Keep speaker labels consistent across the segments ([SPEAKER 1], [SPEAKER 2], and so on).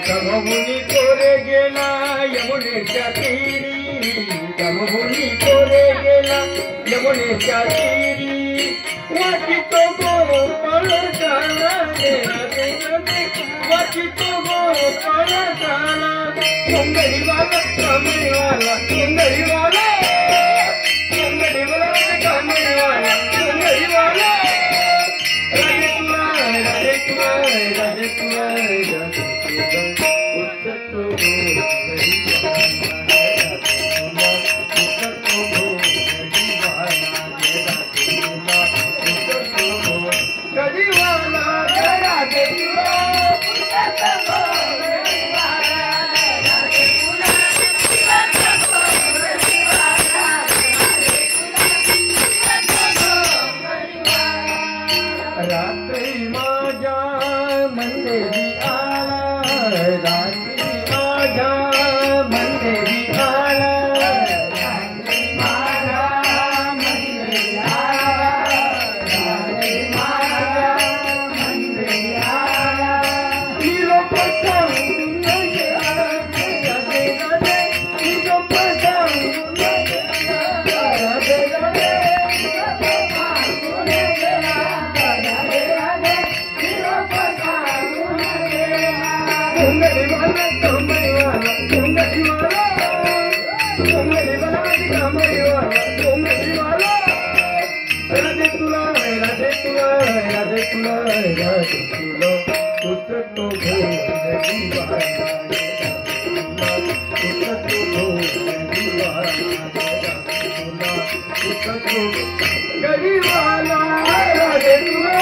[SPEAKER 1] तमभूनी कोरे गेला यमुनेच्या तीरी, तमभूनी कोरे गेला यमुनेच्या तीरी, वाचितो गोपाळ झाला वाचितो गोपाळ झाला, सुंदरीवाला कामळीवाला सुंदरीवाला सुंदरीवाला कामळीवाला सुंदरीवाला राधे तुला राधे तुला राधे तुला रात्री माझ्या मंदिरी आला, रात्री माझ्या मंदिरी आला, रात्री माझ्या मंदिरी आला, रात्री माझ्या मंदिरी आला, तिला पसंत नाही राधे राधे, तिला पसंत नाही राधे राधे, राधे तुला राधे तुला राधे तुला राधे तुला उतरतो गरीवाला राधे तुला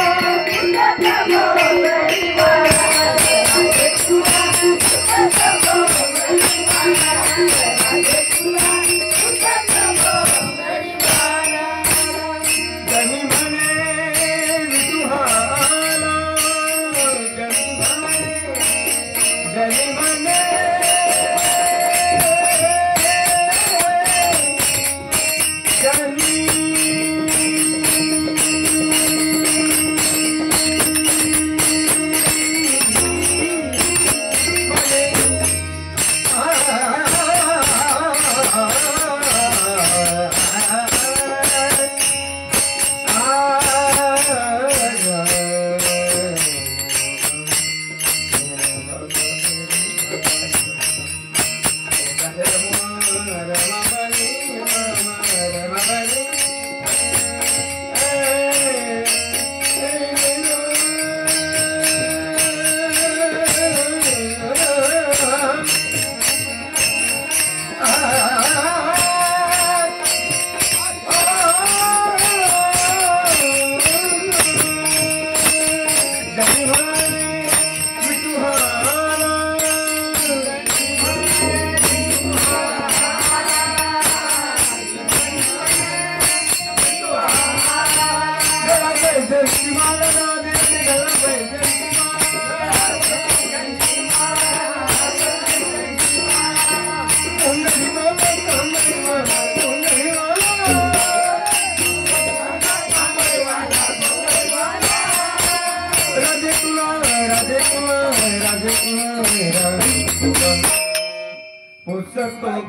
[SPEAKER 1] पुस्तक तो